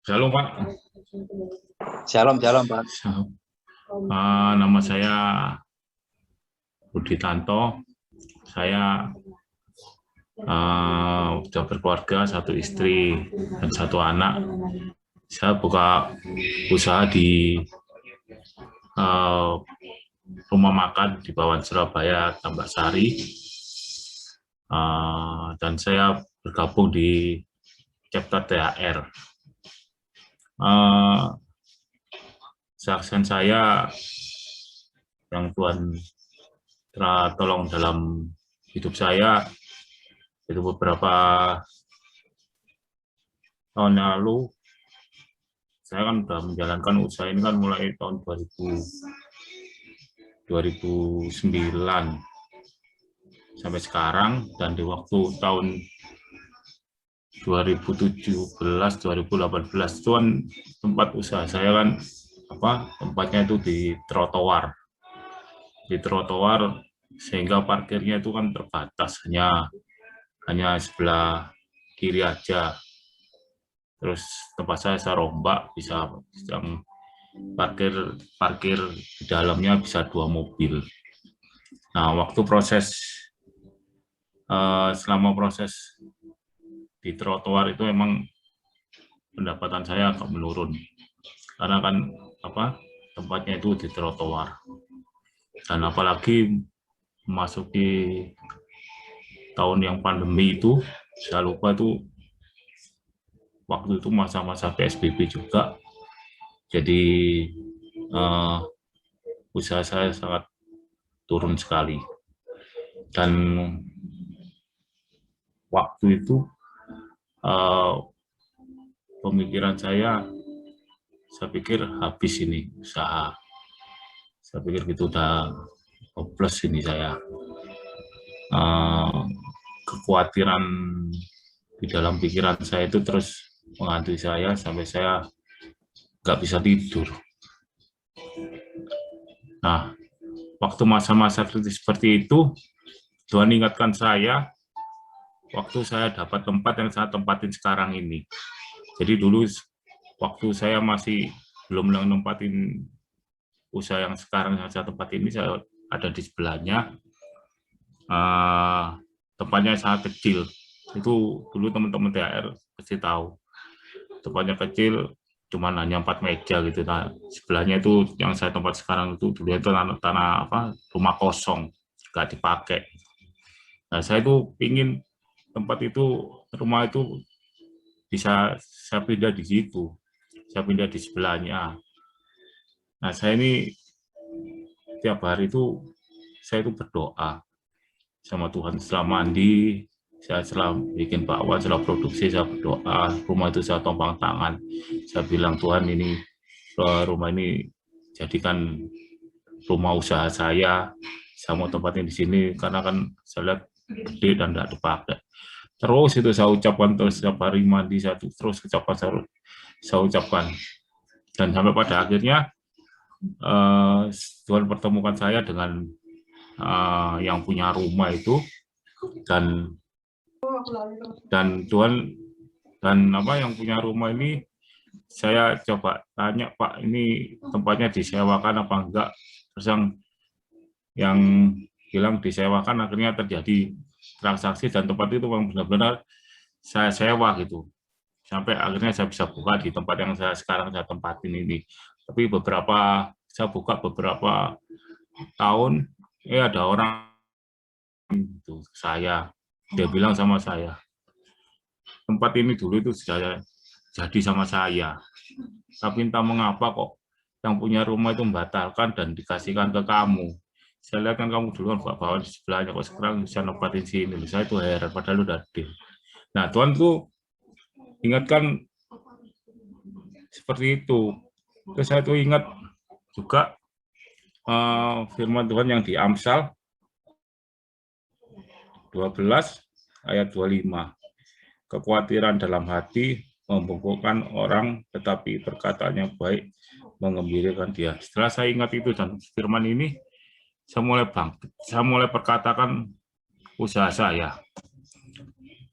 Shalom Pak. Shalom, shalom Pak. Nama saya Budi Tanto. Saya sudah berkeluarga, satu istri dan satu anak. Saya buka usaha di rumah makan di Bawan Surabaya, Tambak Sari. Dan saya bergabung di chapter THR. Saksian saya yang Tuhan telah tolong dalam hidup saya itu beberapa tahun lalu. Saya kan sudah menjalankan usaha ini kan mulai tahun 2009 sampai sekarang, dan di waktu tahun 2017-2018 itu kan tempat usaha saya kan tempatnya itu di trotoar, sehingga parkirnya itu kan terbatas, hanya sebelah kiri aja. Terus tempat saya rombak, bisa yang parkir di dalamnya bisa 2 mobil. Nah, selama proses di trotoar itu memang pendapatan saya agak menurun, karena kan tempatnya itu di trotoar, dan apalagi memasuki tahun yang pandemi itu, saya lupa itu waktu itu masa-masa PSBB juga, jadi usaha saya sangat turun sekali. Dan waktu itu pemikiran saya pikir habis ini usaha. Saya pikir gitu, udah hopeless ini saya. Kekhawatiran di dalam pikiran saya itu terus menghantui saya sampai saya nggak bisa tidur. Nah, waktu masa-masa kritis seperti itu, Tuhan ingatkan saya waktu saya dapat tempat yang saya tempatin sekarang ini. Jadi dulu waktu saya masih belum nempatin usaha yang sekarang saya tempatin ini, saya ada di sebelahnya. Tempatnya sangat kecil. Itu dulu teman-teman THR pasti tahu. Tempatnya kecil, cuman hanya 4 meja gitu. Nah, sebelahnya itu yang saya tempat sekarang itu dulu itu tanah rumah kosong, nggak dipakai. Nah, saya itu pingin tempat itu, rumah itu bisa saya pindah di situ, saya pindah di sebelahnya. Nah, saya ini tiap hari itu saya itu berdoa sama Tuhan. Setelah mandi, saya setelah bikin bakwan, setelah produksi, saya berdoa. Rumah itu saya tompang tangan, saya bilang, Tuhan, ini rumah ini jadikan rumah usaha saya mau tempatin di sini, karena kan saya lihat gede dan tidak dipakai. Terus itu saya ucapkan, terus setiap hari mandi saya terus saya ucapkan, dan sampai pada akhirnya Tuhan pertemukan saya dengan yang punya rumah itu, dan Tuhan yang punya rumah ini, saya coba tanya, Pak, ini tempatnya disewakan apa enggak? Terus yang bilang disewakan, akhirnya terjadi transaksi dan tempat itu memang benar-benar saya sewa gitu. Sampai akhirnya saya bisa buka di tempat yang sekarang saya tempatin ini. Tapi saya buka beberapa tahun, ada orang itu dia bilang sama saya, tempat ini dulu itu sudah jadi sama saya, tapi entah mengapa kok yang punya rumah itu membatalkan dan dikasihkan ke kamu. Saya lihat kan kamu dulu kan bawa di sebelahnya, kok sekarang bisa nempatin sini. Saya itu heran, padahal udah deal. Nah, Tuhan tuh ingatkan seperti itu. Terus saya tuh ingat juga firman Tuhan yang di Amsal 12 ayat 25. Kekhawatiran dalam hati membungkukkan orang, tetapi perkataannya baik menggembirakan dia. Setelah saya ingat itu dan firman ini, saya mulai bangkit. Saya mulai perkatakan usaha saya.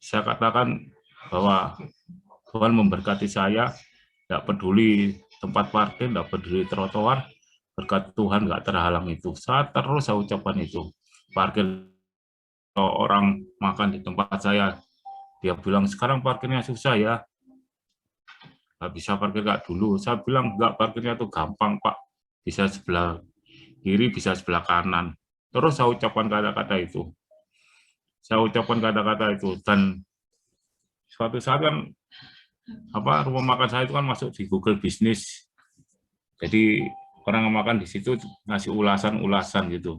Saya katakan bahwa Tuhan memberkati saya nggak peduli tempat parkir, nggak peduli trotoar, berkat Tuhan nggak terhalang itu. Saya ucapkan itu. Parkir, orang makan di tempat saya, dia bilang sekarang parkirnya susah ya, nggak bisa parkir nggak dulu. Saya bilang nggak, parkirnya tuh gampang Pak, bisa sebelah kiri, bisa sebelah kanan. Terus saya ucapkan kata-kata itu. Dan suatu saat kan rumah makan saya itu kan masuk di Google Bisnis. Jadi orang yang makan di situ ngasih ulasan-ulasan gitu.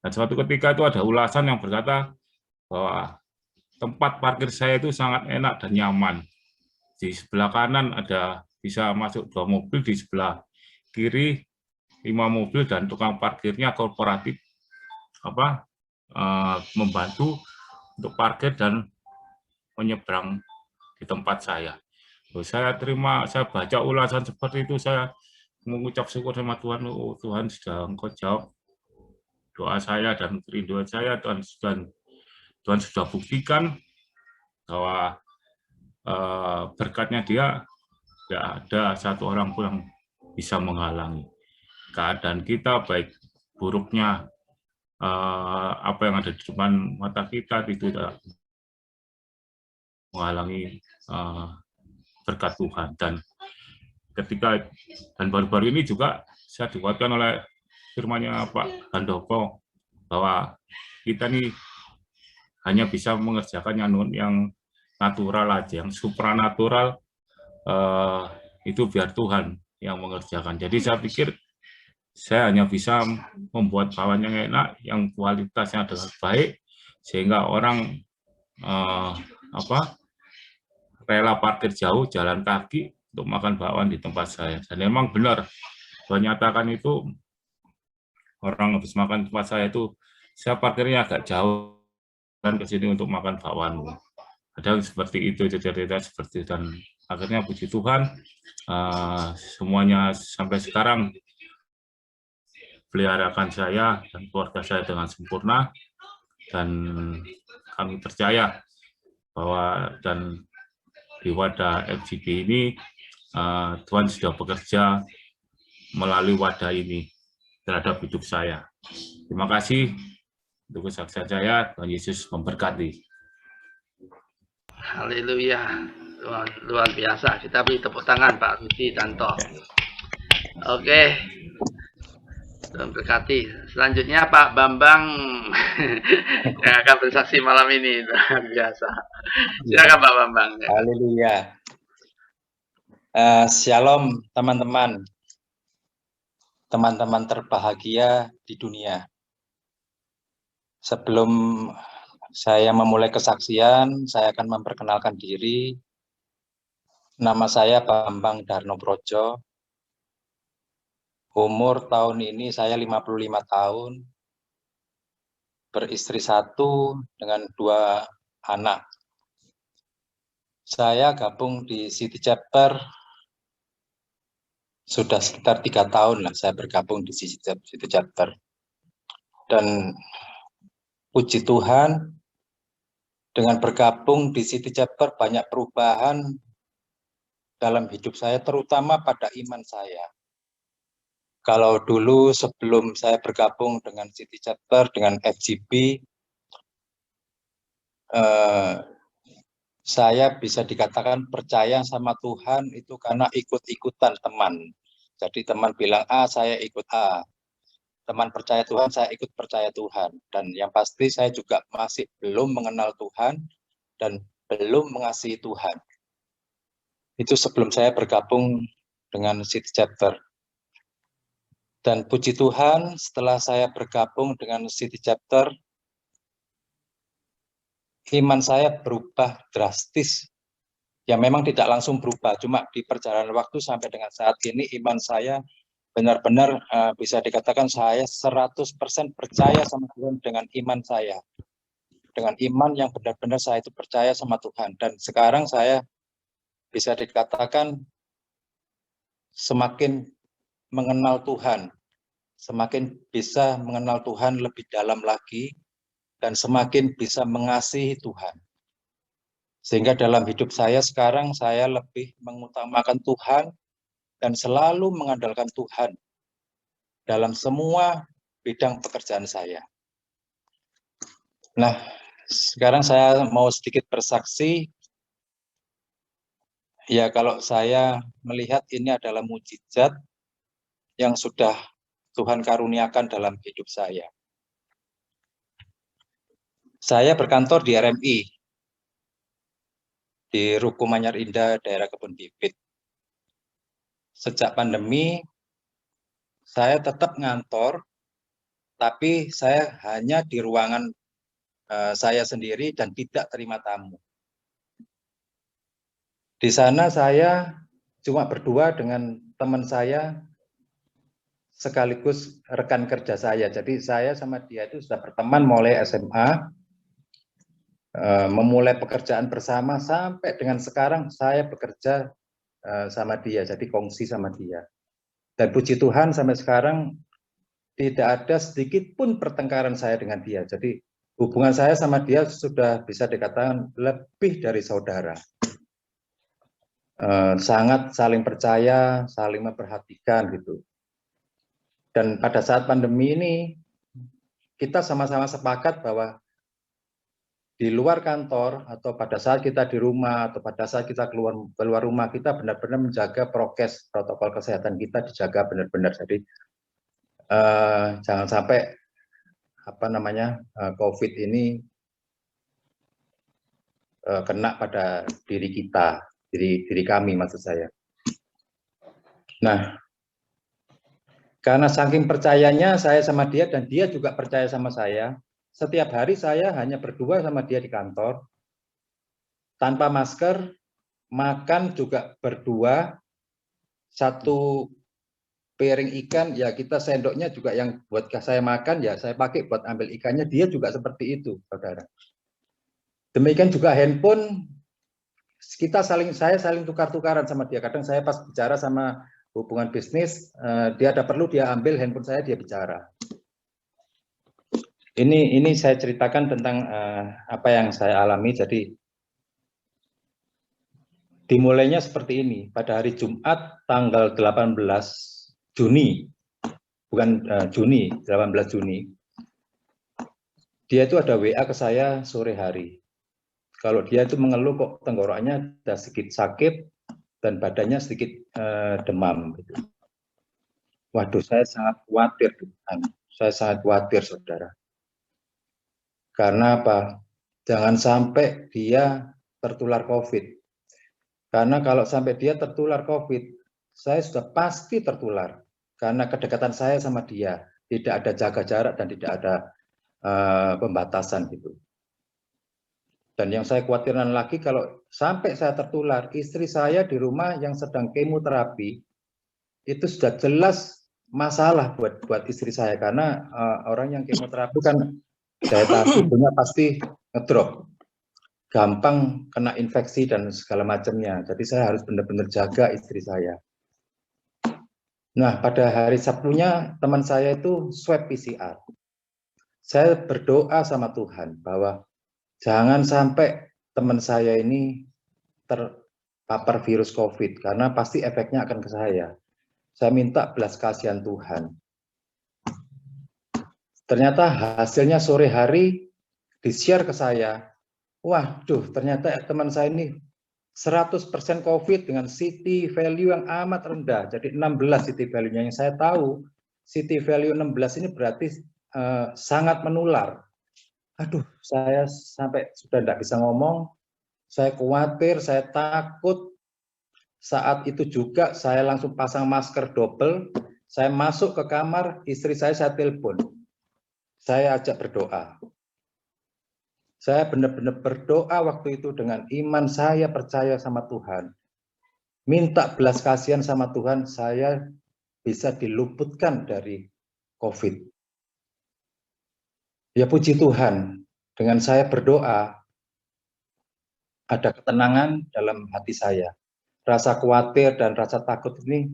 Dan suatu ketika itu ada ulasan yang berkata bahwa tempat parkir saya itu sangat enak dan nyaman. Di sebelah kanan ada bisa masuk 2 mobil, di sebelah kiri 5 mobil, dan tukang parkirnya kooperatif membantu untuk parkir dan menyeberang di tempat saya. Saya baca ulasan seperti itu, saya mengucap syukur sama Tuhan. Oh, Tuhan sudah Engkau jawab doa saya dan kerinduan saya. Tuhan sudah buktikan bahwa berkatnya dia tidak ada satu orang pun yang bisa menghalangi keadaan kita, baik buruknya apa yang ada di depan mata kita, itu tidak menghalangi berkat Tuhan. Dan baru-baru ini juga saya dikuatkan oleh firman-Nya Pak Handoko bahwa kita nih hanya bisa mengerjakan yang natural aja, yang supranatural itu biar Tuhan yang mengerjakan. Jadi saya pikir saya hanya bisa membuat bawaan yang enak, yang kualitasnya dengan baik, sehingga orang rela parkir jauh, jalan kaki untuk makan bakwan di tempat saya. Dan memang benar, menyatakan itu, orang habis makan di tempat saya itu, saya parkirnya agak jauh dan ke sini untuk makan bakwanmu. Ada seperti itu, cerita-cerita seperti itu. Dan akhirnya puji Tuhan, semuanya sampai sekarang peliharakan saya dan keluarga saya dengan sempurna, dan kami percaya bahwa di wadah FGB ini Tuhan sudah bekerja melalui wadah ini terhadap hidup saya. Terima kasih untuk kesaksian saya. Tuhan Yesus memberkati. Haleluya, luar biasa. Kita beri tepuk tangan Pak Rudi Tanto. Oke, Tuhan berkati. Selanjutnya Pak Bambang yang akan bersaksi malam ini, luar biasa. Silakan Pak Bambang. Haleluya. Shalom teman-teman terbahagia di dunia. Sebelum saya memulai kesaksian, saya akan memperkenalkan diri. Nama saya Bambang Darno Projo. Umur tahun ini saya 55 tahun. Beristri 1 dengan 2 anak. Saya gabung di City Chapter sudah sekitar 3 tahun lah saya bergabung di City Chapter. Dan puji Tuhan, dengan bergabung di City Chapter banyak perubahan dalam hidup saya, terutama pada iman saya. Kalau dulu sebelum saya bergabung dengan City Chapter, dengan FGB, saya bisa dikatakan percaya sama Tuhan itu karena ikut-ikutan teman. Jadi teman bilang A, saya ikut A. Teman percaya Tuhan, saya ikut percaya Tuhan. Dan yang pasti saya juga masih belum mengenal Tuhan dan belum mengasihi Tuhan. Itu sebelum saya bergabung dengan City Chapter. Dan puji Tuhan, setelah saya bergabung dengan City Chapter, iman saya berubah drastis. Ya memang tidak langsung berubah, cuma di perjalanan waktu sampai dengan saat ini iman saya benar-benar bisa dikatakan saya 100% percaya sama Tuhan dengan iman saya. Dengan iman yang benar-benar saya itu percaya sama Tuhan. Dan sekarang saya bisa dikatakan semakin mengenal Tuhan, semakin bisa mengenal Tuhan lebih dalam lagi, dan semakin bisa mengasihi Tuhan. Sehingga dalam hidup saya sekarang saya lebih mengutamakan Tuhan dan selalu mengandalkan Tuhan dalam semua bidang pekerjaan saya. Nah, sekarang saya mau sedikit bersaksi. Ya, kalau saya melihat ini adalah mukjizat yang sudah Tuhan karuniakan dalam hidup saya. Saya berkantor di RMI, di Ruko Manyar Indah, daerah Kebun Bibit. Sejak pandemi, saya tetap ngantor, tapi saya hanya di ruangan saya sendiri dan tidak terima tamu. Di sana saya cuma berdua dengan teman saya sekaligus rekan kerja saya. Jadi saya sama dia itu sudah berteman mulai SMA, memulai pekerjaan bersama sampai dengan sekarang saya bekerja sama dia, jadi kongsi sama dia. Dan puji Tuhan sampai sekarang tidak ada sedikit pun pertengkaran saya dengan dia. Jadi hubungan saya sama dia sudah bisa dikatakan lebih dari saudara. Sangat saling percaya, saling memperhatikan gitu. Dan pada saat pandemi ini kita sama-sama sepakat bahwa di luar kantor atau pada saat kita di rumah atau pada saat kita keluar rumah, kita benar-benar menjaga prokes, protokol kesehatan kita dijaga benar-benar. Jadi jangan sampai COVID ini kena pada diri kita, diri kami maksud saya. Nah, karena saking percayanya saya sama dia dan dia juga percaya sama saya, setiap hari saya hanya berdua sama dia di kantor, tanpa masker, makan juga berdua, satu piring ikan, ya kita sendoknya juga yang buat saya makan, ya saya pakai buat ambil ikannya, dia juga seperti itu, saudara. Demikian juga handphone, saya saling tukar-tukaran sama dia. Kadang saya pas bicara sama hubungan bisnis, dia ada perlu dia ambil handphone saya, dia bicara. Ini saya ceritakan tentang apa yang saya alami. Jadi dimulainya seperti ini. Pada hari Jumat tanggal 18 Juni, bukan Juni, 18 Juni. Dia itu ada WA ke saya sore hari. Kalau dia itu mengeluh kok tenggorokannya ada sedikit sakit dan badannya sedikit demam. Gitu. Waduh, saya sangat khawatir. Saya sangat khawatir, saudara. Karena apa? Jangan sampai dia tertular COVID. Karena kalau sampai dia tertular COVID, saya sudah pasti tertular. Karena kedekatan saya sama dia. Tidak ada jaga jarak dan tidak ada pembatasan gitu. Dan yang saya khawatirkan lagi kalau sampai saya tertular, istri saya di rumah yang sedang kemoterapi, itu sudah jelas masalah buat istri saya. Karena orang yang kemoterapi kan daya tahan tubuhnya pasti ngedrop. Gampang kena infeksi dan segala macamnya. Jadi saya harus benar-benar jaga istri saya. Nah, pada hari Sabtunya teman saya itu swab PCR. Saya berdoa sama Tuhan bahwa jangan sampai teman saya ini terpapar virus COVID, karena pasti efeknya akan ke saya. Saya minta belas kasihan Tuhan. Ternyata hasilnya sore hari di-share ke saya. Waduh, ternyata teman saya ini 100% COVID dengan CT value yang amat rendah. Jadi 16 CT value-nya. Yang saya tahu, CT value 16 ini berarti sangat menular. Aduh, saya sampai sudah tidak bisa ngomong. Saya khawatir, saya takut. Saat itu juga saya langsung pasang masker double. Saya masuk ke kamar, istri saya telepon. Saya ajak berdoa. Saya benar-benar berdoa waktu itu dengan iman saya percaya sama Tuhan. Minta belas kasihan sama Tuhan, saya bisa diluputkan dari COVID. Ya puji Tuhan, dengan saya berdoa, ada ketenangan dalam hati saya. Rasa khawatir dan rasa takut ini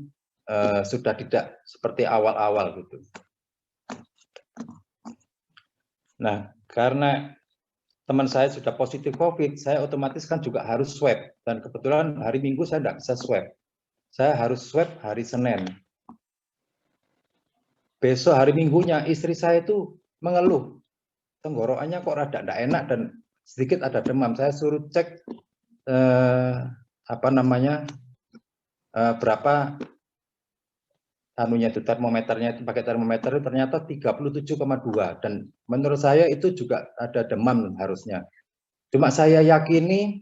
sudah tidak seperti awal-awal gitu. Nah, karena teman saya sudah positif COVID, saya otomatis kan juga harus swab. Dan kebetulan hari Minggu saya tidak bisa swab. Saya harus swab hari Senin. Besok hari Minggunya istri saya itu mengeluh. Tenggorokannya kok rada tidak enak dan sedikit ada demam. Saya suruh cek berapa anunya itu termometernya, itu pakai termometer ternyata 37,2 dan menurut saya itu juga ada demam harusnya. Cuma saya yakini,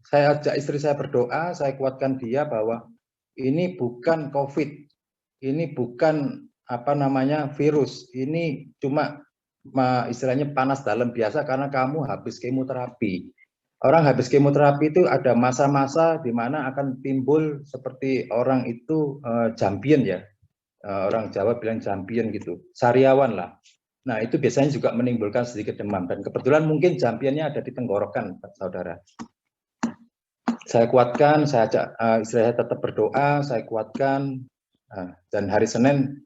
saya ajak istri saya berdoa, saya kuatkan dia bahwa ini bukan COVID, ini bukan virus, ini cuma istilahnya panas dalam biasa karena kamu habis kemoterapi. Orang habis kemoterapi itu ada masa-masa di mana akan timbul seperti orang itu jampion ya. Orang Jawa bilang jampion gitu, sariawan lah. Nah itu biasanya juga menimbulkan sedikit demam dan kebetulan mungkin jampionnya ada di tenggorokan, saudara. Saya kuatkan, saya ajak istri saya tetap berdoa, saya kuatkan, dan hari Senin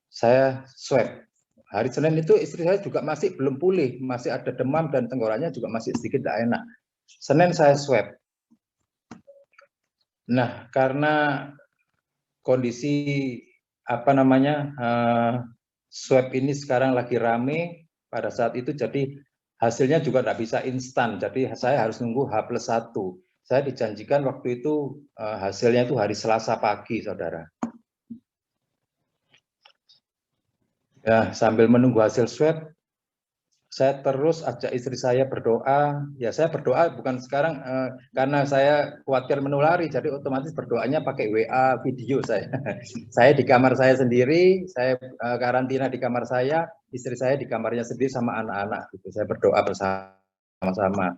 saya swab. Hari Senin itu istri saya juga masih belum pulih, masih ada demam dan tenggorokannya juga masih sedikit tidak enak. Senin saya swab. Nah karena kondisi swab ini sekarang lagi rame pada saat itu, jadi hasilnya juga tidak bisa instan, jadi saya harus nunggu H+1. Saya dijanjikan waktu itu hasilnya itu hari Selasa pagi, saudara. Ya, sambil menunggu hasil swab, saya terus ajak istri saya berdoa. Ya, saya berdoa bukan sekarang karena saya khawatir menulari, jadi otomatis berdoanya pakai WA video saya. Saya di kamar saya sendiri, saya karantina di kamar saya, istri saya di kamarnya sendiri sama anak-anak. Gitu. Saya berdoa bersama-sama.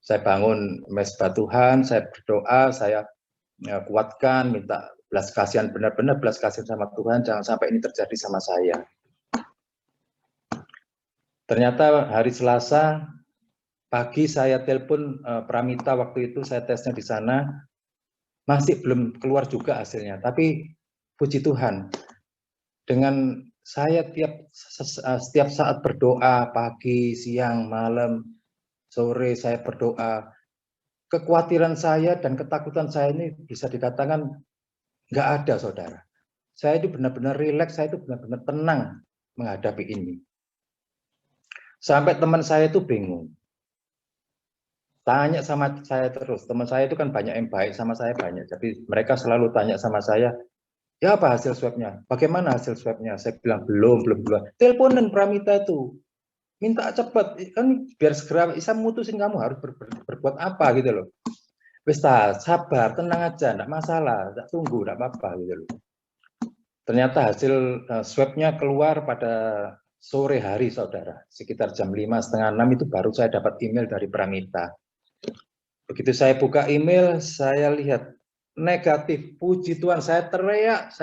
Saya bangun mesbah Tuhan, saya berdoa, saya kuatkan, minta belas kasihan, benar-benar belas kasihan sama Tuhan, jangan sampai ini terjadi sama saya. Ternyata hari Selasa pagi saya telepon Pramita, waktu itu saya tesnya di sana, masih belum keluar juga hasilnya. Tapi puji Tuhan, dengan saya setiap saat berdoa, pagi, siang, malam, sore saya berdoa, kekhawatiran saya dan ketakutan saya ini bisa dikatakan nggak ada, saudara. Saya itu benar-benar rileks, saya itu benar-benar tenang menghadapi ini. Sampai teman saya itu bingung. Tanya sama saya terus. Teman saya itu kan banyak yang baik sama saya banyak. Jadi mereka selalu tanya sama saya, ya apa hasil swabnya? Bagaimana hasil swabnya? Saya bilang belum. Teleponan Pramita itu. Minta cepat. Kan biar segera bisa mutusin kamu harus berbuat apa gitu loh. Wis sabar, tenang aja, enggak masalah, enggak tunggu, enggak apa-apa gitu loh. Ternyata hasil swabnya keluar pada sore hari, saudara, sekitar jam 5:30, 6 itu baru saya dapat email dari Pramita. Begitu saya buka email, saya lihat negatif. Puji Tuhan, saya teriak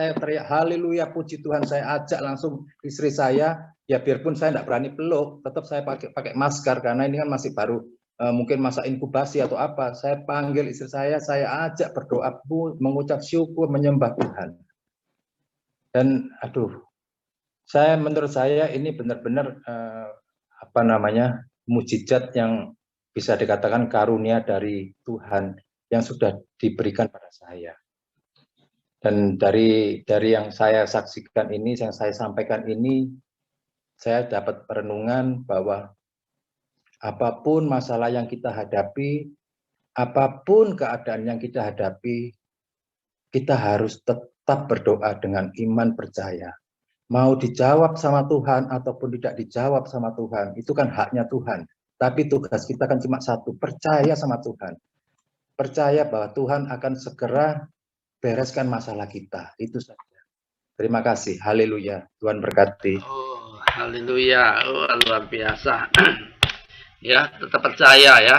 haleluya, puji Tuhan. Saya ajak langsung istri saya, ya biarpun saya tidak berani peluk, tetap saya pakai masker karena ini kan masih baru, mungkin masa inkubasi atau apa. Saya panggil istri saya ajak berdoa, mengucap syukur, menyembah Tuhan. Dan aduh, menurut saya ini benar-benar mukjizat yang bisa dikatakan karunia dari Tuhan yang sudah diberikan pada saya. Dan dari yang saya saksikan ini, yang saya sampaikan ini, saya dapat perenungan bahwa apapun masalah yang kita hadapi, apapun keadaan yang kita hadapi, kita harus tetap berdoa dengan iman percaya. Mau dijawab sama Tuhan ataupun tidak dijawab sama Tuhan, itu kan haknya Tuhan. Tapi tugas kita kan cuma satu, percaya sama Tuhan. Percaya bahwa Tuhan akan segera bereskan masalah kita. Itu saja. Terima kasih. Haleluya. Tuhan berkati. Oh, haleluya. Oh, luar biasa. Ya, tetap percaya ya.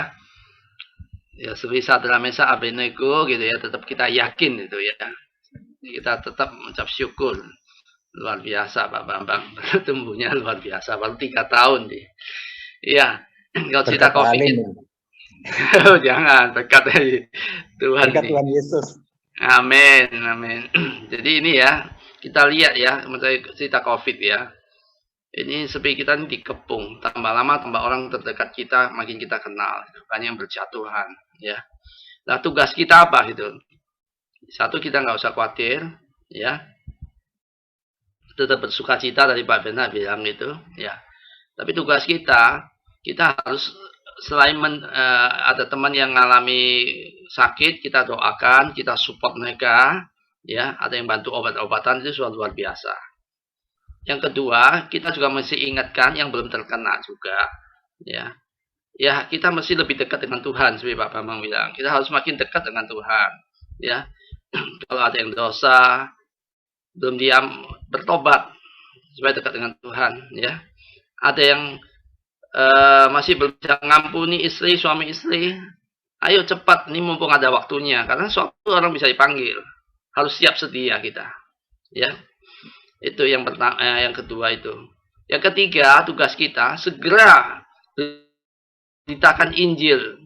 Ya, sebisa dalam mesa abenego gitu ya, tetap kita yakin itu ya. Kita tetap mengucap syukur. Luar biasa Pak Bambang, tumbuhnya luar biasa, baru 3 tahun nih. Iya, kalau cerita COVID ini, jangan dekat Tuhan. Dekat Tuhan Yesus. Amin, amin. Jadi ini ya, kita lihat ya, cerita COVID ya. Ini seperti kita ini dikepung, tambah lama tambah orang terdekat kita makin kita kenal, bukan yang berjatuhan, ya. Nah, tugas kita apa gitu? Satu, kita nggak usah khawatir, ya. Tetap bersukacita, tadi Pak Bena bilang gitu, ya. Tapi tugas kita harus selain ada teman yang mengalami sakit, kita doakan, kita support mereka, ya. Ada yang bantu obat-obatan, itu sudah luar biasa. Yang kedua, kita juga mesti ingatkan yang belum terkena juga, ya. Ya, kita mesti lebih dekat dengan Tuhan, seperti Pak Bambang bilang. Kita harus makin dekat dengan Tuhan, ya. Kalau ada yang dosa, belum diam, bertobat supaya dekat dengan Tuhan, ya. Ada yang masih belum bisa ngampuni istri, suami istri, ayo cepat, ini mumpung ada waktunya, karena suatu orang bisa dipanggil, harus siap sedia kita, ya. Itu yang pertama, yang kedua itu. Yang ketiga, tugas kita segera beritakan Injil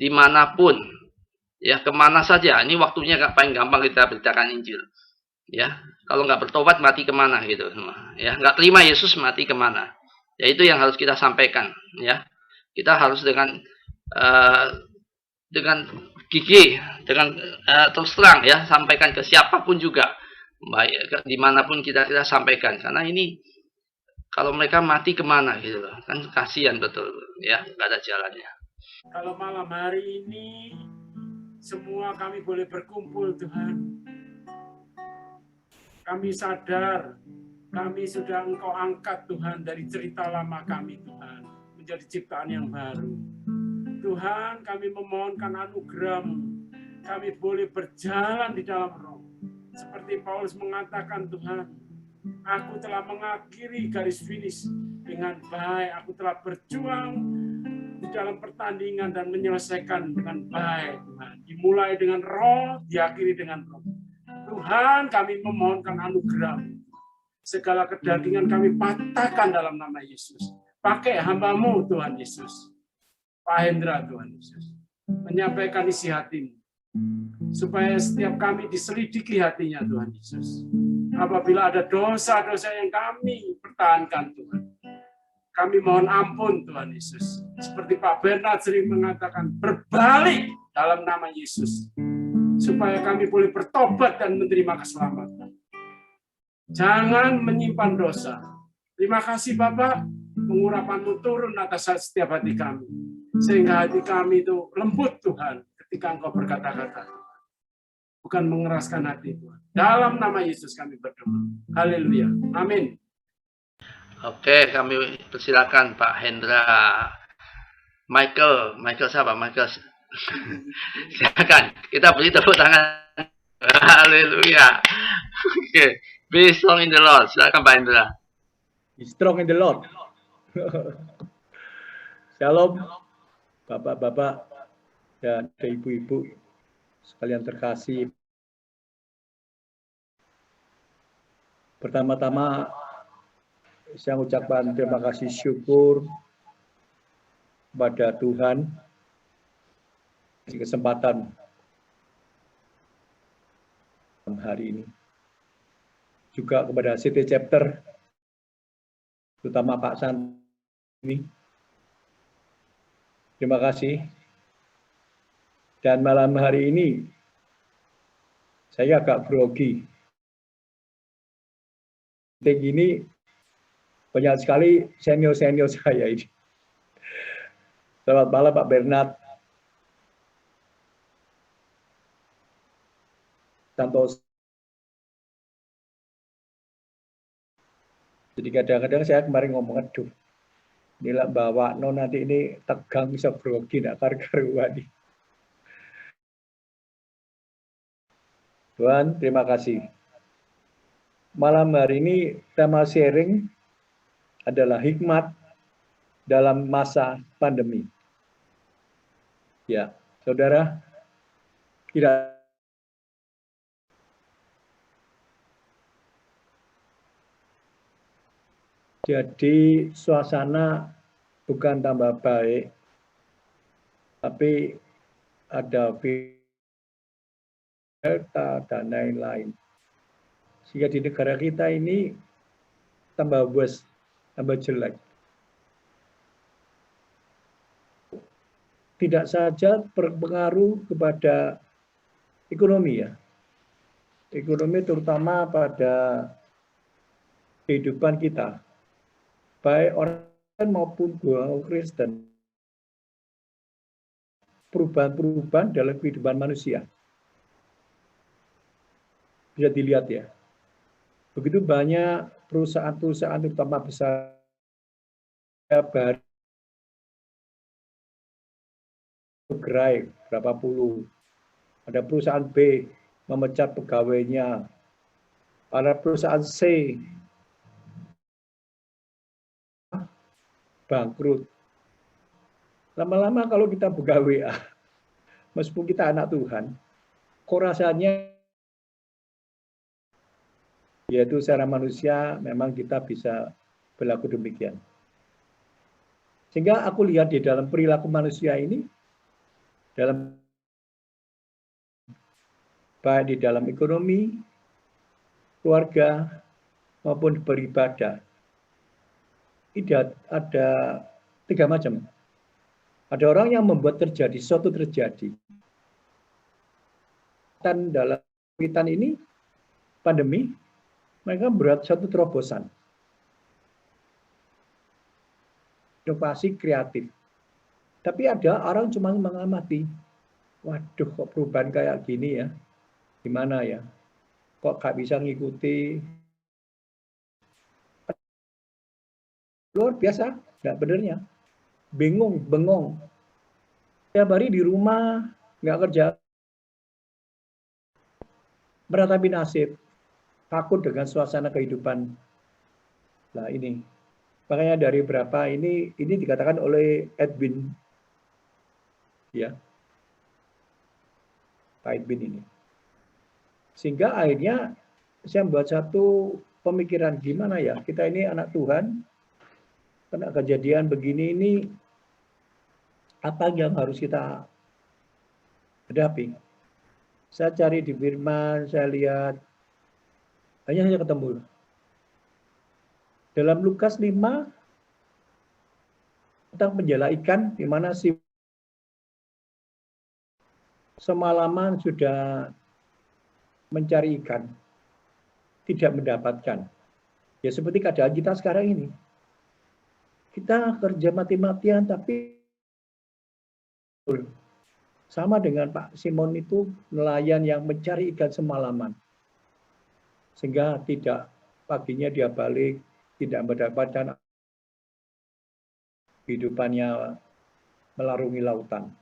dimanapun, ya, kemana saja. Ini waktunya paling gampang kita beritakan Injil, ya. Kalau nggak bertobat mati kemana gitu, ya. Nggak terima Yesus mati kemana? Ya, itu yang harus kita sampaikan, ya. Kita harus dengan gigih, dengan terus terang, ya, sampaikan ke siapapun juga. Baik dimanapun kita sampaikan, karena ini kalau mereka mati kemana gitu loh, kan kasihan betul, ya, nggak ada jalannya. Kalau malam hari ini semua kami boleh berkumpul, Tuhan, kami sadar kami sudah Engkau angkat, Tuhan, dari cerita lama kami, Tuhan, menjadi ciptaan yang baru. Tuhan, kami memohonkan anugerah-Mu, kami boleh berjalan di dalam Roh. Seperti Paulus mengatakan, Tuhan, aku telah mengakhiri garis finish dengan baik. Aku telah berjuang di dalam pertandingan dan menyelesaikan dengan baik, Tuhan. Dimulai dengan Roh, diakhiri dengan Roh. Tuhan, kami memohonkan anugerah-Mu. Segala kedagingan kami patahkan dalam nama Yesus. Pakai hamba-Mu, Tuhan Yesus. Pak Hendra, Tuhan Yesus. Menyampaikan isi hati-Mu. Supaya setiap kami diselidiki hatinya, Tuhan Yesus. Apabila ada dosa-dosa yang kami pertahankan, Tuhan, kami mohon ampun, Tuhan Yesus. Seperti Pak Bernard sering mengatakan, berbalik dalam nama Yesus. Supaya kami boleh bertobat dan menerima keselamatan. Jangan menyimpan dosa. Terima kasih, Bapak. Pengurapan-Mu turun atas setiap hati kami. Sehingga hati kami itu lembut, Tuhan, ketika Engkau berkata-kata. Bukan mengeraskan hati, Tuhan. Dalam nama Yesus kami berdoa. Haleluya. Amin. Oke, kami persilakan Pak Hendra. Michael siapa? Michael. Silakan, kita beri tepuk tangan. Haleluya. Oke, be strong in the Lord. Silakan Pak Hendra. Be strong in the Lord. Shalom, Bapak-bapak dan ibu-ibu sekalian terkasih. Pertama-tama saya ucapkan terima kasih syukur kepada Tuhan di kesempatan hari ini. Juga kepada City Chapter, terutama Pak Santini. Terima kasih. Dan malam hari ini saya agak grogi. Ini banyak sekali senior-senior saya ini. Selamat malam Pak Bernard. Santos. Jadi kadang-kadang saya kemarin ngomong, aduh, inilah bawa nanti ini tegang bisa grogi, nak karu-karuan. Tuhan, terima kasih. Malam hari ini tema sharing adalah hikmat dalam masa pandemi. Ya, saudara, tidak jadi suasana bukan tambah baik, tapi ada Delta dan lain-lain. Sehingga di negara kita ini tambah worse, tambah jelek. Tidak saja berpengaruh kepada ekonomi ya. Ekonomi terutama pada kehidupan kita. Baik orang maupun orang Kristen. Perubahan-perubahan dalam kehidupan manusia. Bisa dilihat ya. Begitu banyak perusahaan-perusahaan terutama besar baru gerai berapa puluh. Ada perusahaan B memecat pegawainya. Ada perusahaan C bangkrut. Lama-lama kalau kita pegawai A, meskipun kita anak Tuhan, kok rasanya yaitu secara manusia memang kita bisa berlaku demikian. Sehingga aku lihat di dalam perilaku manusia ini, baik di dalam ekonomi, keluarga, maupun beribadah, tidak ada 3 macam. Ada orang yang membuat suatu terjadi. Dan dalam kaitan ini, pandemi, mereka berat satu terobosan. Inovasi kreatif. Tapi ada orang cuma mengamati. Waduh, kok perubahan kayak gini ya? Gimana ya? Kok gak bisa ngikuti? Luar biasa, nggak benernya. Bingung, bengong. Tiap hari di rumah, nggak kerja. Meratapi nasib. Takut dengan suasana kehidupan. Nah ini. Makanya dari berapa ini dikatakan oleh Edwin. Ya. Pak Edwin ini. Sehingga akhirnya saya membuat satu pemikiran, gimana ya, kita ini anak Tuhan, kena kejadian begini ini, apa yang harus kita hadapi? Saya cari di firman, saya lihat, hanya saya ketemu. Dalam Lukas 5, tentang penjala ikan, di mana si semalaman sudah mencari ikan, tidak mendapatkan. Ya seperti keadaan kita sekarang ini. Kita kerja mati-matian, tapi sama dengan Pak Simon itu, nelayan yang mencari ikan semalaman. Sehingga tidak paginya dia balik, tidak mendapatkan kehidupannya melarungi lautan.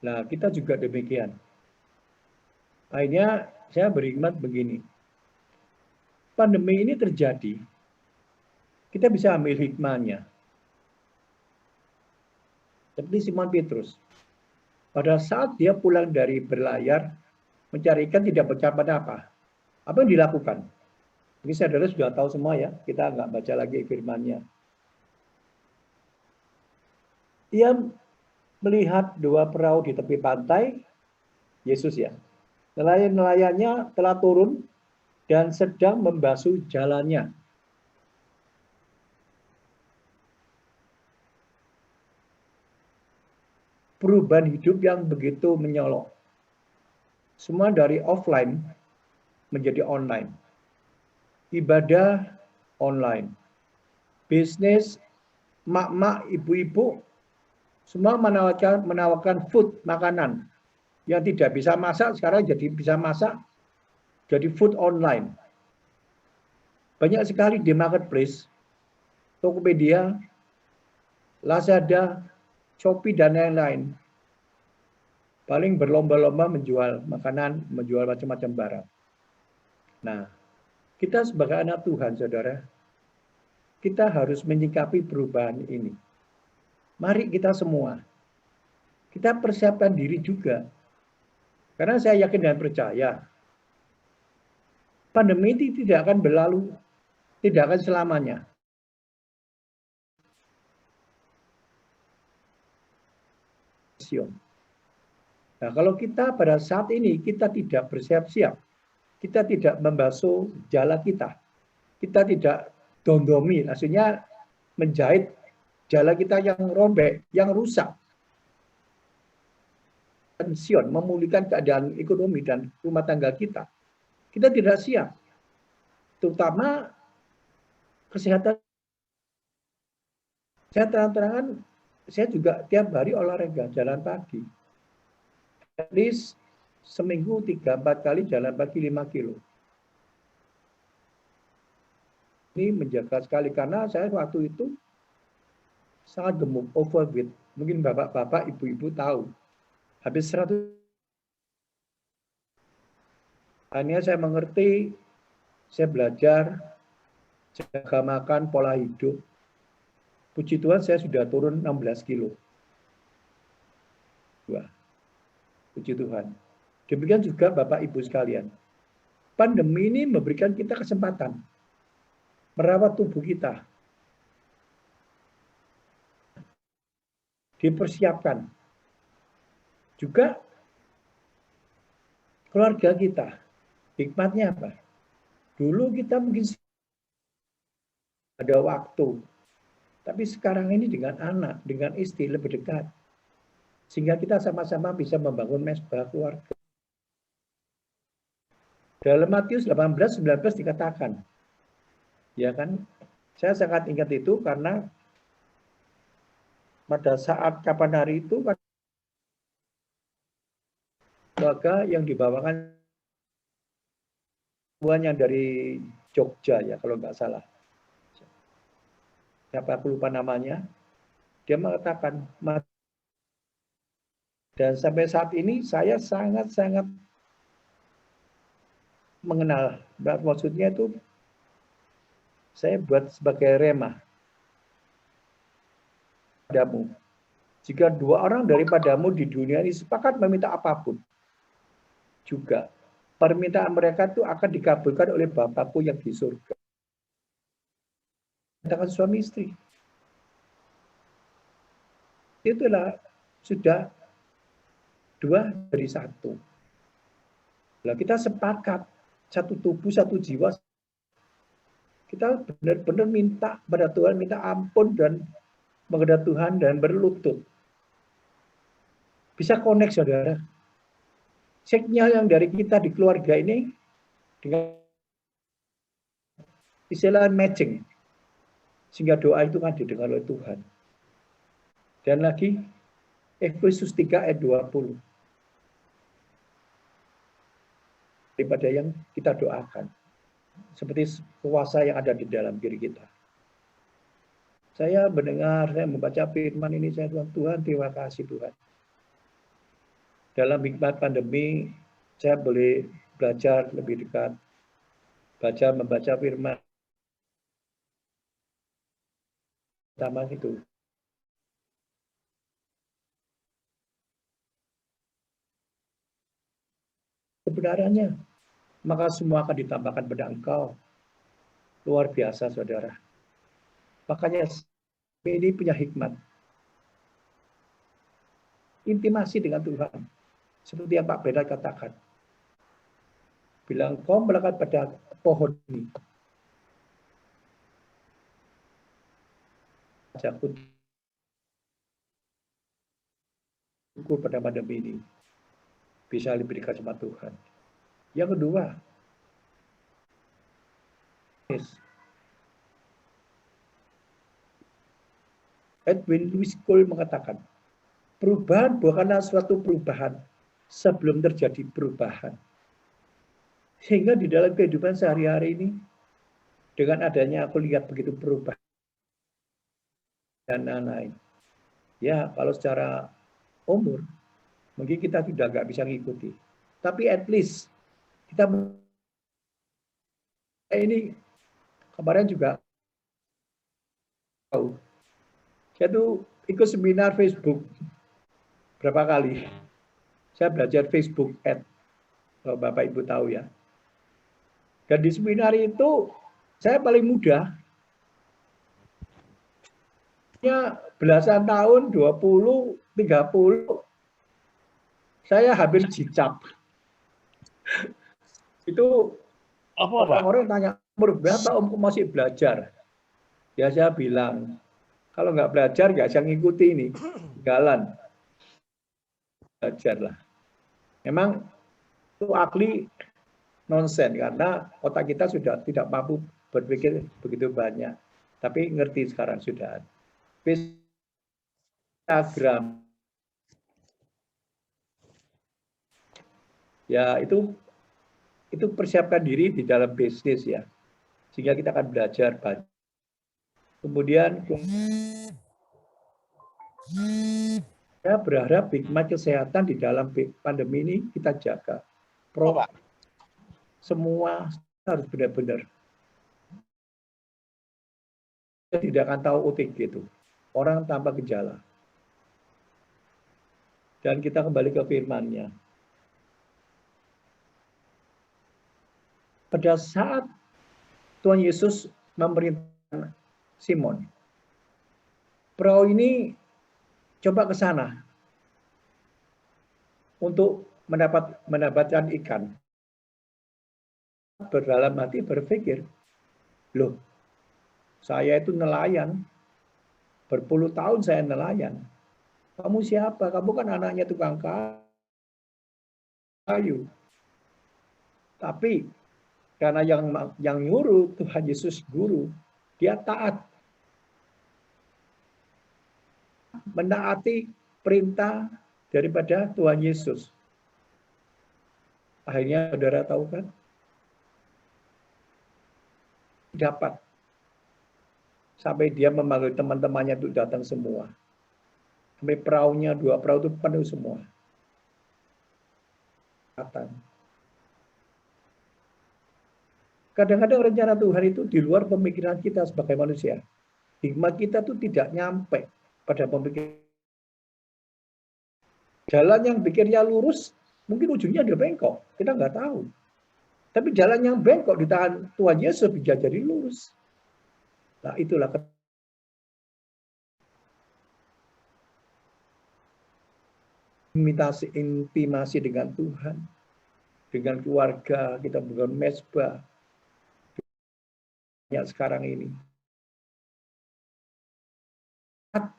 Nah, kita juga demikian. Akhirnya saya berhikmat begini. Pandemi ini terjadi, kita bisa ambil hikmahnya. Seperti Simon Petrus. Pada saat dia pulang dari berlayar, mencari ikan tidak mencapai apa. Apa yang dilakukan? Ini saudara sudah tahu semua ya, kita nggak baca lagi firman-Nya. Dia melihat 2 perahu di tepi pantai, Yesus ya. Nelayan-nelayannya telah turun dan sedang membasuh jalannya. Perubahan hidup yang begitu menyolok. Semua dari offline menjadi online. Ibadah online. Bisnis, mak-mak, ibu-ibu, semua menawarkan food, makanan. Yang tidak bisa masak, sekarang jadi bisa masak, jadi food online. Banyak sekali di marketplace, Tokopedia, Lazada, Shopee, dan lain-lain. Paling berlomba-lomba menjual makanan, menjual macam-macam barang. Nah, kita sebagai anak Tuhan, saudara, kita harus menyikapi perubahan ini. Mari kita semua, kita persiapkan diri juga. Karena saya yakin dan percaya, pandemi ini tidak akan berlalu, tidak akan selamanya. Nah, kalau kita pada saat ini kita tidak bersiap-siap, kita tidak membasuh jala kita tidak dondomi, maksudnya menjahit jalan kita yang robek, yang rusak. Pensiun, memulihkan keadaan ekonomi dan rumah tangga kita. Kita tidak siap. Terutama kesehatan. Saya terang-terangan, saya juga tiap hari olahraga, jalan pagi. At least seminggu 3-4 kali jalan pagi 5 kilo. Ini menjaga sekali karena saya waktu itu sangat gemuk, overweight. Mungkin bapak-bapak, ibu-ibu tahu. Habis 100. Akhirnya saya mengerti, saya belajar, jaga makan, pola hidup. Puji Tuhan saya sudah turun 16 kilo. Wah, puji Tuhan. Demikian juga Bapak Ibu sekalian. Pandemi ini memberikan kita kesempatan merawat tubuh kita. Dipersiapkan. Juga keluarga kita. Hikmatnya apa? Dulu kita mungkin ada waktu. Tapi sekarang ini dengan anak, dengan istri lebih dekat. Sehingga kita sama-sama bisa membangun mesbah keluarga. Dalam Matius 18-19 dikatakan, ya kan, saya sangat ingat itu karena pada saat kapan hari itu keluarga yang dibawakan yang dari Jogja ya kalau nggak salah. Siapa aku lupa namanya. Dia mengatakan, dan sampai saat ini saya sangat-sangat mengenal. Maksudnya itu saya buat sebagai rema padamu. Jika 2 orang daripadamu di dunia ini sepakat meminta apapun, juga permintaan mereka itu akan dikabulkan oleh Bapakku yang di surga. Katakan suami istri. Itulah sudah 2 dari 1. Nah, kita sepakat, satu tubuh, satu jiwa. Kita benar-benar minta pada Tuhan, minta ampun dan menghadap Tuhan dan berlutut. Bisa connect, saudara. Signal yang dari kita di keluarga ini dengan istilah matching. Sehingga doa itu kan didengar oleh Tuhan. Dan lagi, Efesus 3 ayat 20. Daripada yang kita doakan. Seperti kuasa yang ada di dalam diri kita. Saya mendengar, saya membaca firman ini, saya Tuhan, terima kasih Tuhan. Dalam hikmat pandemi, saya boleh belajar lebih dekat. Membaca firman. Pertama itu. Kebenarannya, maka semua akan ditambahkan pada engkau. Luar biasa, saudara. Makanya ini punya hikmat. Intimasi dengan Tuhan. Seperti yang Pak Beda katakan. Bilang, kau melekat pada pohon ini. Aku pada pandemi ini. Bisa lebih dekat sama Tuhan. Yang kedua, Edwin Louis Cole mengatakan, perubahan bukanlah suatu perubahan sebelum terjadi perubahan. Sehingga di dalam kehidupan sehari-hari ini, dengan adanya aku lihat begitu perubahan dan lain-lain. Ya, kalau secara umur, mungkin kita sudah nggak bisa ngikuti. Tapi at least, kita ini kemarin juga tahu. Saya tuh ikut seminar Facebook berapa kali. Saya belajar Facebook Ads. Kalau Bapak Ibu tahu ya. Dan di seminar itu saya paling muda. Ya, belasan tahun, 20, 30. Saya hampir jicap. Itu orang-orang tanya, umur berapa Om masih belajar? Ya saya bilang, kalau nggak belajar nggak bisa ngikuti ini, jalan. Belajarlah. Memang itu akli nonsen karena otak kita sudah tidak mampu berpikir begitu banyak. Tapi ngerti sekarang sudah. Instagram. Ya itu persiapkan diri di dalam bisnis ya. Sehingga kita akan belajar banyak. Kemudian saya berharap hikmat kesehatan di dalam pandemi ini kita jaga. Semua harus benar-benar. Kita tidak akan tahu OTG itu. Orang tanpa gejala. Dan kita kembali ke firman-Nya. Pada saat Tuhan Yesus memerintahkan Simon, perahu ini coba ke sana untuk mendapatkan ikan. Berdalam hati berpikir, loh, saya itu nelayan, berpuluh tahun saya nelayan. Kamu siapa? Kamu kan anaknya tukang kayu. Tapi karena yang nyuruh Tuhan Yesus guru, dia taat. Menaati perintah daripada Tuhan Yesus. Akhirnya saudara tahu kan? Dapat. Sampai dia memanggil teman-temannya untuk datang semua. Sampai perahunya, 2 perahu itu penuh semua. Kadang-kadang rencana Tuhan itu di luar pemikiran kita sebagai manusia. Hikmat kita tuh tidak nyampe pada pemikiran. Jalan yang pikirnya lurus, mungkin ujungnya ada bengkok. Kita nggak tahu. Tapi jalan yang bengkok di tangan Tuhan Yesus bisa jadi lurus. Nah, itulah intimasi dengan Tuhan, dengan keluarga, kita bukan mesbah. Sekarang ini.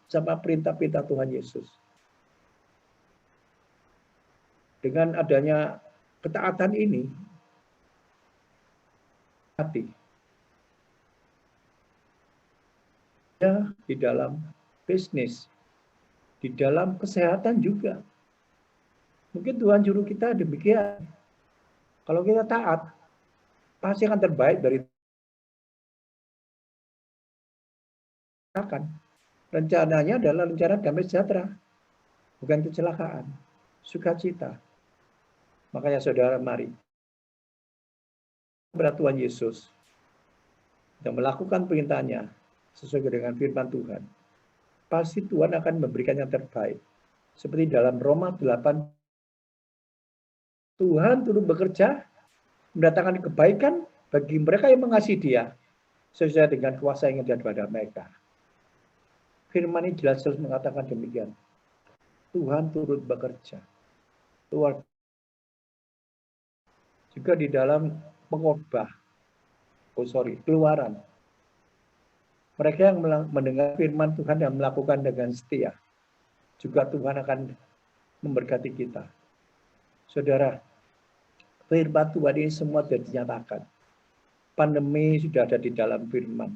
Sama perintah-perintah Tuhan Yesus. Dengan adanya ketaatan ini, hati. Ya, di dalam bisnis, di dalam kesehatan juga. Mungkin Tuhan juru kita demikian. Kalau kita taat, pasti akan terbaik dari rencananya adalah rencana damai sejahtera, bukan kecelakaan, sukacita. Makanya saudara mari kepada Tuhan Yesus dan melakukan perintahnya sesuai dengan firman Tuhan. Pasti Tuhan akan memberikan yang terbaik. Seperti dalam Roma 8, Tuhan turut bekerja mendatangkan kebaikan bagi mereka yang mengasihi Dia sesuai dengan kuasa yang ada pada mereka. Firman ini jelas-jelas mengatakan demikian. Tuhan turut bekerja. Tuhan juga di dalam Keluaran. Mereka yang mendengar firman Tuhan dan melakukan dengan setia, juga Tuhan akan memberkati kita. Saudara, firman Tuhan ini semua sudah dinyatakan. Pandemi sudah ada di dalam firman.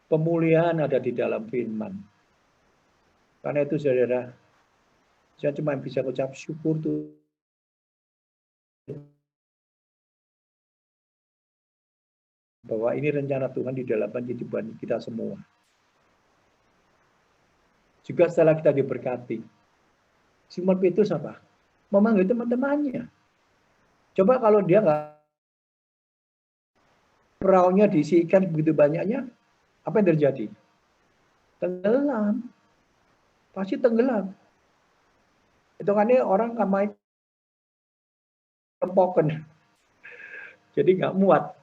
Pemulihan ada di dalam firman. Karena itu saudara, saya cuma bisa ucap syukur Tuhan. Bahwa ini rencana Tuhan di dalam kehidupan kita semua. Juga setelah kita diberkati, Simon Petrus apa? Memanggil teman-temannya. Coba kalau dia nggak, perahunya diisikan begitu banyaknya, apa yang terjadi? Tenggelam. Pasti tenggelam. Itu kan orang kamai tempoken. Jadi nggak muat.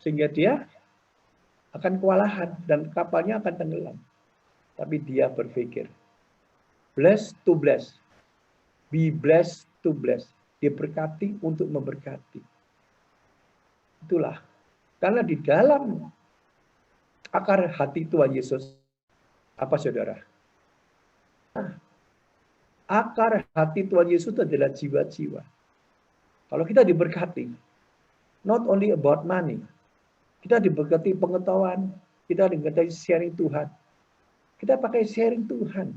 Sehingga dia akan kewalahan dan kapalnya akan tenggelam. Tapi dia berpikir, blessed to bless. Be blessed to bless. Diberkati untuk memberkati. Itulah. Karena di dalam Akar hati Tuhan Yesus apa, saudara? Akar hati Tuhan Yesus adalah jiwa-jiwa. Kalau kita diberkati, not only about money, kita diberkati pengetahuan, kita diberkati sharing Tuhan. Kita pakai sharing Tuhan.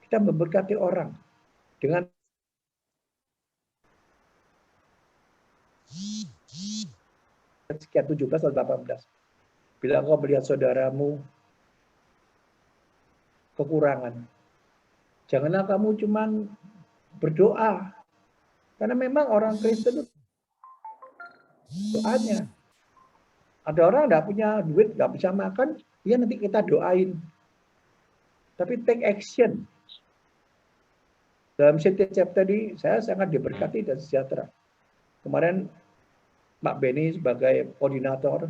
Kita memberkati orang dengan sekian 17 atau 18. Bila engkau melihat saudaramu kekurangan, janganlah kamu cuma berdoa. Karena memang orang Kristen itu doanya. Ada orang nggak punya duit, nggak bisa makan, ya nanti kita doain. Tapi take action. Dalam setiap chapter ini, saya sangat diberkati dan sejahtera. Kemarin Pak Benny sebagai koordinator,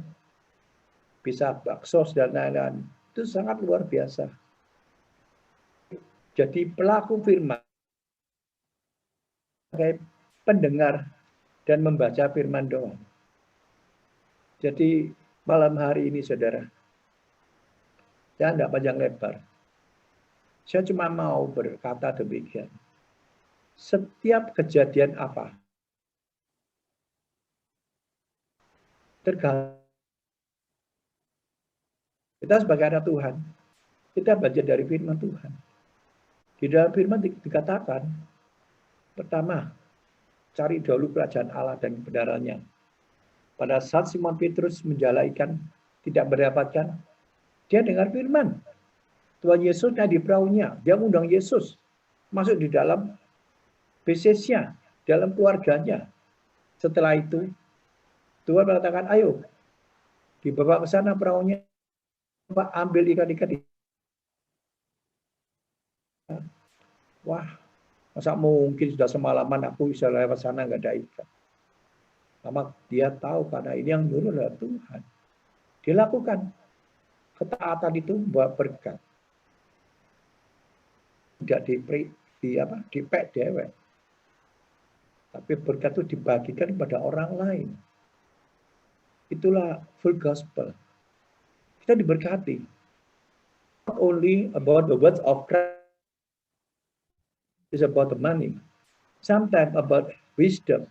bisa baksos dan lain-lain. Itu sangat luar biasa. Jadi pelaku firman, sebagai pendengar dan membaca firman doang. Jadi malam hari ini, saudara, saya tidak panjang lebar. Saya cuma mau berkata demikian. Setiap kejadian apa, tergantung kita sebagai anak Tuhan, kita belajar dari firman Tuhan. Di dalam firman dikatakan, pertama, cari dahulu kerajaan Allah dan kebenarannya. Pada saat Simon Petrus menjala ikan, tidak mendapatkan, dia dengar firman. Tuhan Yesus di perahunya, dia mengundang Yesus masuk di dalam bisnisnya, dalam keluarganya. Setelah itu, Tuhan mengatakan, ayo, dibawa ke sana perahunya, ambil ikan-ikan. Wah, masa mungkin sudah semalaman aku bisa lewat sana nggak ada ikan. Lama dia tahu karena ini yang nyuruh adalah Tuhan. Dia lakukan. Ketaatan itu membawa berkat. Tidak dipek dewek. Tapi berkat itu dibagikan kepada orang lain. Itulah full gospel. Kita diberkati. Not only about the words of Christ, it's about the money. Sometimes about wisdom.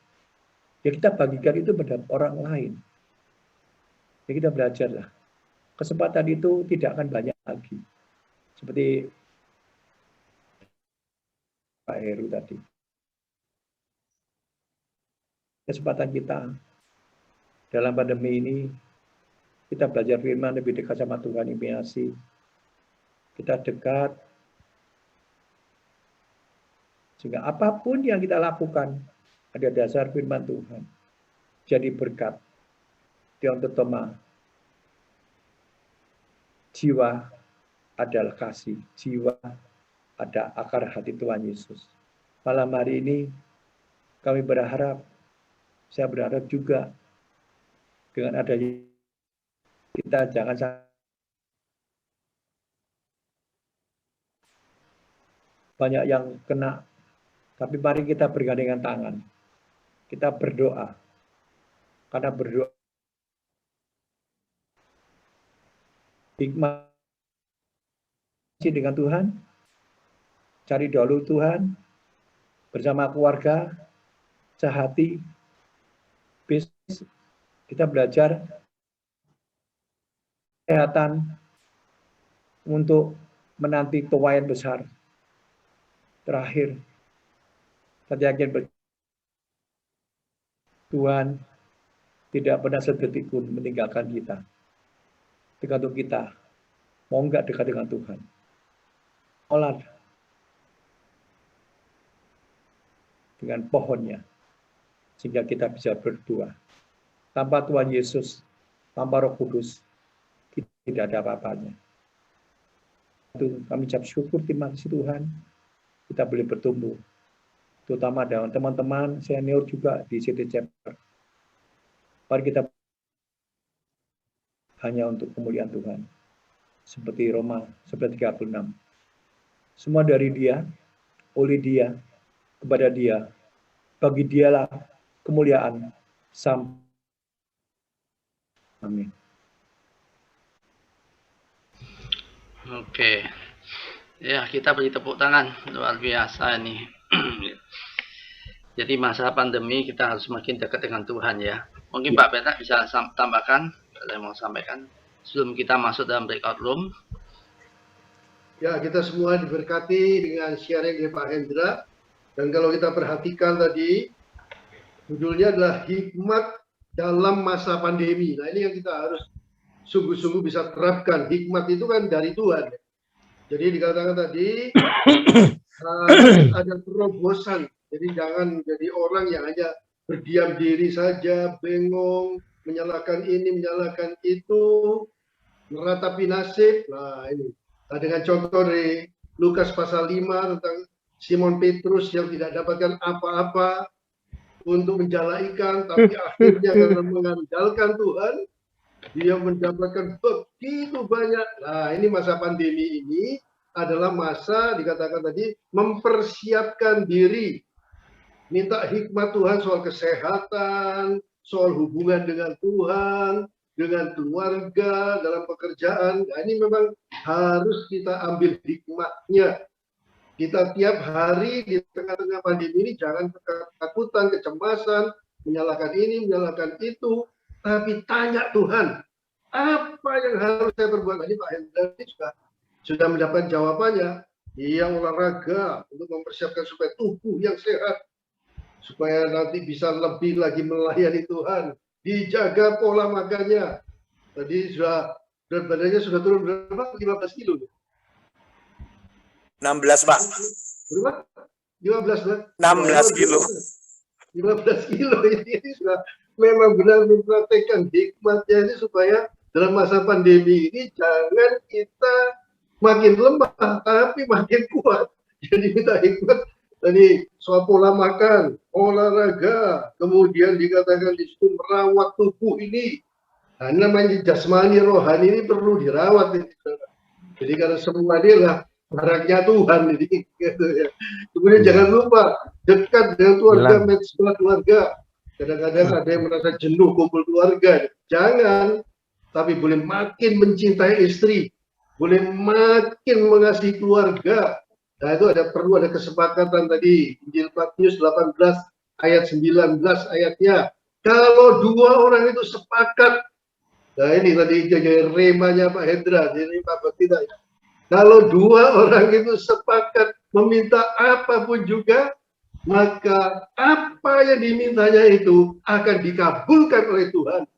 Ya kita bagikan itu pada orang lain. Ya kita belajarlah. Kesempatan itu tidak akan banyak lagi. Seperti Pak Heru tadi. Kesempatan kita dalam pandemi ini, kita belajar firman lebih dekat sama Tuhan, impiasi. Kita dekat. Sehingga apapun yang kita lakukan, ada dasar firman Tuhan. Jadi berkat. Yang pertama, jiwa adalah kasih. Jiwa ada akar hati Tuhan Yesus. Malam hari ini, kami berharap, saya berharap juga, dengan adanya kita jangan banyak yang kena, tapi mari kita bergandengan tangan. Kita berdoa. Karena berdoa hikmah dengan Tuhan, cari dahulu Tuhan, bersama keluarga, sehati, bisnis, kita belajar kesehatan untuk menanti tuayan besar. Terakhir, saya yakin Tuhan tidak pernah sedetik pun meninggalkan kita. Tergantung kita, mau enggak dekat dengan Tuhan. Olah dengan pohonnya, sehingga kita bisa berdua. Tanpa Tuhan Yesus, tanpa Roh Kudus, kita tidak ada apa-apanya. Itu kami ucap syukur, terima kasih Tuhan, kita boleh bertumbuh. Terutama dengan teman-teman senior juga di City Chapter. Mari kita hanya untuk kemuliaan Tuhan. Seperti Roma 11:36. Semua dari Dia, oleh Dia, kepada Dia, bagi Dialah kemuliaan sampai. Amin. Oke. Ya, kita beri tepuk tangan. Luar biasa ini. Jadi masa pandemi kita harus makin dekat dengan Tuhan ya. Mungkin Pak Petak bisa tambahkan, saya mau sampaikan sebelum kita masuk dalam breakout room. Ya, kita semua diberkati dengan sharing dari Pak Hendra. Dan kalau kita perhatikan tadi, judulnya adalah hikmat dalam masa pandemi. Nah, ini yang kita harus sungguh-sungguh bisa terapkan. Hikmat itu kan dari Tuhan. Jadi dikatakan tadi, ada terobosan. Jadi jangan jadi orang yang hanya berdiam diri saja, bengong, menyalahkan ini, menyalahkan itu, meratapi nasib. Nah, ini. Nah, dengan contoh dari Lukas pasal 5 tentang Simon Petrus yang tidak dapatkan apa-apa untuk menjala ikan, tapi akhirnya karena mengandalkan Tuhan, dia mendapatkan begitu banyak. Nah, ini masa pandemi ini adalah masa dikatakan tadi mempersiapkan diri. Minta hikmat Tuhan soal kesehatan, soal hubungan dengan Tuhan, dengan keluarga, dalam pekerjaan. Nah, ini memang harus kita ambil hikmatnya. Kita tiap hari di tengah-tengah pandemi ini jangan ketakutan, kecemasan, menyalahkan ini, menyalahkan itu, tapi tanya Tuhan, apa yang harus saya perbuat? Ini Pak Hendra sudah mendapat jawabannya. Dia olahraga untuk mempersiapkan supaya tubuh yang sehat, supaya nanti bisa lebih lagi melayani Tuhan. Dijaga pola makannya. Tadi sudah berat badannya sudah turun berapa? 15 kilo. 16, Pak. Berapa? 15, Pak. 16 kilo. 15 kilo ini sudah memang benar mempraktekkan hikmatnya ini supaya dalam masa pandemi ini jangan kita makin lemah tapi makin kuat. Jadi kita hikmat tadi soal pola makan, olahraga, kemudian dikatakan di situ merawat tubuh ini. Nah, namanya jasmani rohani ini perlu dirawat. Jadi karena semua ini adalah barangnya Tuhan ini. Gitu ya. Kemudian jangan lupa dekat dengan keluarga, match keluarga. Kadang-kadang ada yang merasa jenuh kumpul keluarga. Jangan, tapi boleh makin mencintai istri, boleh makin mengasihi keluarga. Nah, itu perlu ada kesepakatan tadi. Injil Matius 18 ayat 19 ayatnya. Kalau dua orang itu sepakat, nah ini tadi jadi remanya Pak Hendra, jadi Pak Betita. Kalau dua orang itu sepakat meminta apapun juga, maka apa yang dimintanya itu akan dikabulkan oleh Tuhan.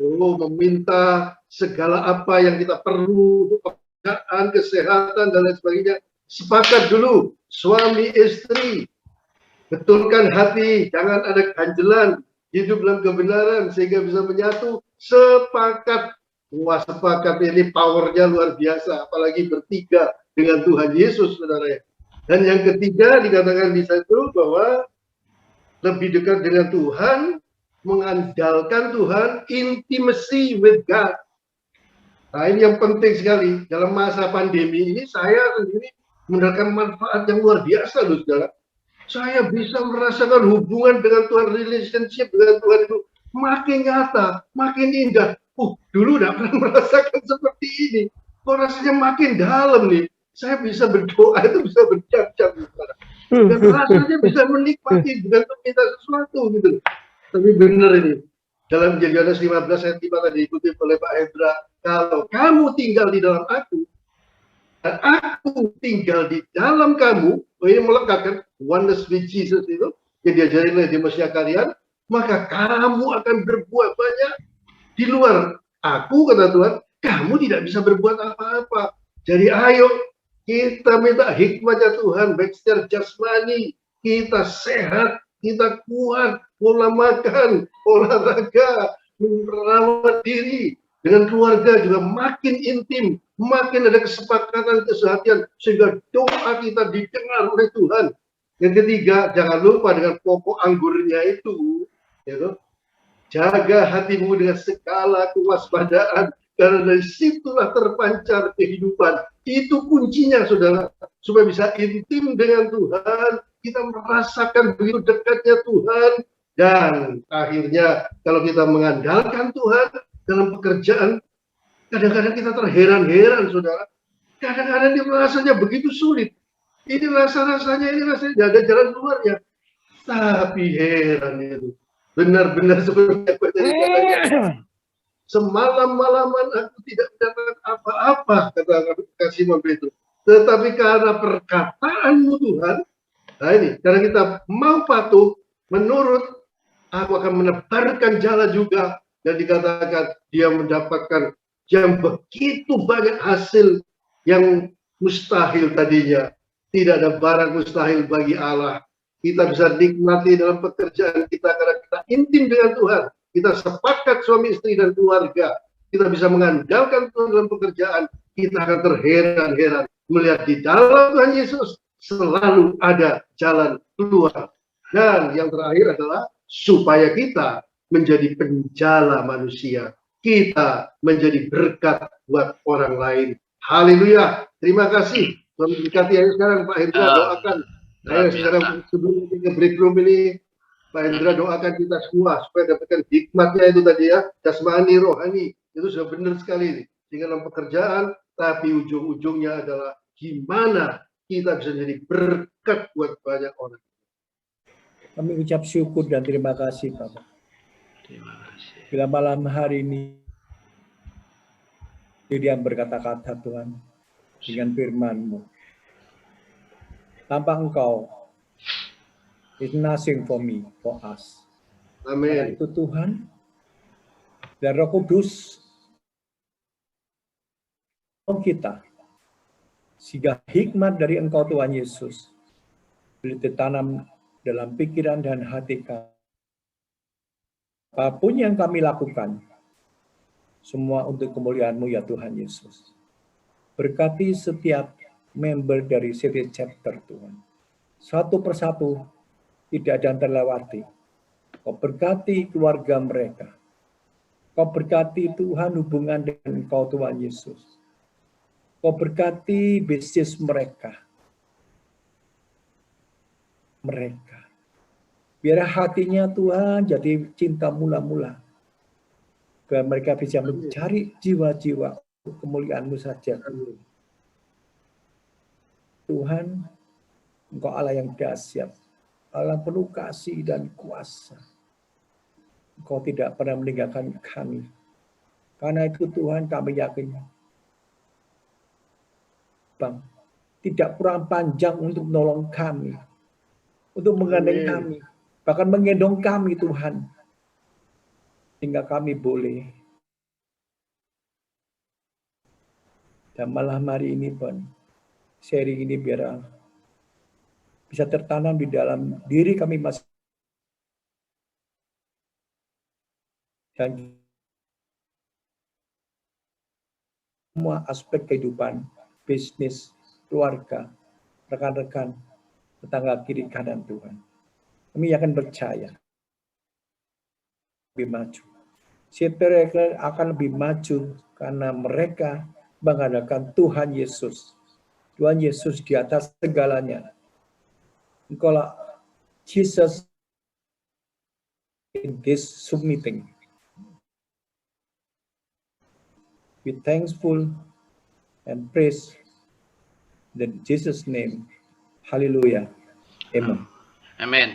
Oh, meminta segala apa yang kita perlu untuk pekerjaan, kesehatan, dan lain sebagainya. Sepakat dulu, suami istri, betulkan hati, jangan ada ganjelan, hidup dalam kebenaran sehingga bisa menyatu. Sepakat, wah sepakat ini powernya luar biasa, apalagi bertiga dengan Tuhan Yesus, saudara. Dan yang ketiga dikatakan di situ bahwa lebih dekat dengan Tuhan, mengandalkan Tuhan, intimacy with God. Nah, ini yang penting sekali dalam masa pandemi ini. Saya sendiri mendapatkan manfaat yang luar biasa, loh, saudara. Saya bisa merasakan hubungan dengan Tuhan, relationship dengan Tuhan itu makin nyata, makin indah. Dulu tidak pernah merasakan seperti ini. Kok rasanya makin dalam nih. Saya bisa berdoa itu bisa berjam-jam, saudara. Dan rasanya bisa menikmati dengan meminta sesuatu gitu. Tapi benar ini. Dalam Yohanes 15 ayat 5 tadi diikuti oleh Pak Hendra. Kalau kamu tinggal di dalam aku, dan aku tinggal di dalam kamu, ini melekatkan oneness with Jesus itu, yang diajarin oleh Demosnya kalian, maka kamu akan berbuat banyak. Di luar aku, kata Tuhan, kamu tidak bisa berbuat apa-apa. Jadi ayo, kita minta hikmatnya Tuhan, baik secara jasmani, kita sehat, kita kuat, pola makan, olahraga, merawat diri, dengan keluarga juga makin intim, makin ada kesepakatan, kesehatan, sehingga doa kita didengar oleh Tuhan. Yang ketiga, jangan lupa dengan pokok anggurnya itu, ya, jaga hatimu dengan segala kewaspadaan, karena dari situlah terpancar kehidupan. Itu kuncinya, saudara, supaya bisa intim dengan Tuhan, kita merasakan begitu dekatnya Tuhan, dan akhirnya kalau kita mengandalkan Tuhan dalam pekerjaan, kadang-kadang kita terheran-heran, saudara. kadang-kadang dia merasanya begitu sulit. Ini rasanya tidak ada jalan keluarnya. Tapi heran itu. Benar-benar seperti apa tadi katanya. Semalam-malaman aku tidak mendapat apa-apa, kata Simon Petrus. Tetapi karena perkataanmu Tuhan, nah ini, karena kita mau patuh, menurut, aku akan menebarkan jala juga. Dan dikatakan dia mendapatkan yang begitu banyak hasil yang mustahil tadinya. Tidak ada barang mustahil bagi Allah. Kita bisa nikmati dalam pekerjaan kita karena kita intim dengan Tuhan. Kita sepakat suami istri dan keluarga. Kita bisa mengandalkan Tuhan dalam pekerjaan. Kita akan terheran-heran melihat di dalam Tuhan Yesus selalu ada jalan keluar. Dan yang terakhir adalah supaya kita menjadi penjala manusia. Kita menjadi berkat buat orang lain. Haleluya. Terima kasih. Tuhan berkati yang sekarang Pak Hendra doakan. Saya sekarang sebelum kita break room ini, Pak Hendra doakan kita semua supaya dapatkan hikmatnya itu tadi ya, jasmani, rohani. Itu sudah benar sekali ini. Dengan dalam pekerjaan, tapi ujung-ujungnya adalah gimana kita bisa jadi berkat buat banyak orang. Kami ucap syukur dan terima kasih Bapak. Terima kasih. Bila malam hari ini dia berkata-kata Tuhan dengan firman-Mu. Tanpa Engkau, it's nothing for me, for us. Amin. Itu Tuhan dan Roh Kudus kita, sehingga hikmat dari Engkau Tuhan Yesus boleh ditanam dalam pikiran dan hati kami. Apapun yang kami lakukan, semua untuk kemuliaan-Mu ya Tuhan Yesus. Berkati setiap member dari City Chapter Tuhan. Satu persatu tidak ada yang terlewati. Kau berkati keluarga mereka. Kau berkati Tuhan hubungan dengan Engkau Tuhan Yesus. Kau berkati bisnis mereka. Biar hatinya Tuhan jadi cinta mula-mula. Biar mereka bisa mencari jiwa-jiwa kemuliaan-Mu saja. Tuhan, Engkau Allah yang dahsyat, Allah penuh kasih dan kuasa. Engkau tidak pernah meninggalkan kami. Karena itu Tuhan kami yakin, Bang, tidak kurang panjang untuk menolong kami, untuk menggandeng kami, bahkan menggendong kami Tuhan, sehingga kami boleh. Dan malam hari ini pun, sharing ini biar bisa tertanam di dalam diri kami masing. Dan semua aspek kehidupan, bisnis, keluarga, rekan-rekan, tetangga kiri kanan Tuhan. Kami akan percaya lebih maju. Mereka akan lebih maju karena mereka mengandalkan Tuhan Yesus. Tuhan Yesus di atas segalanya. Engkaulah Jesus in this submitting. Be thankful and praise in Jesus' name. Hallelujah. Amen. Amen.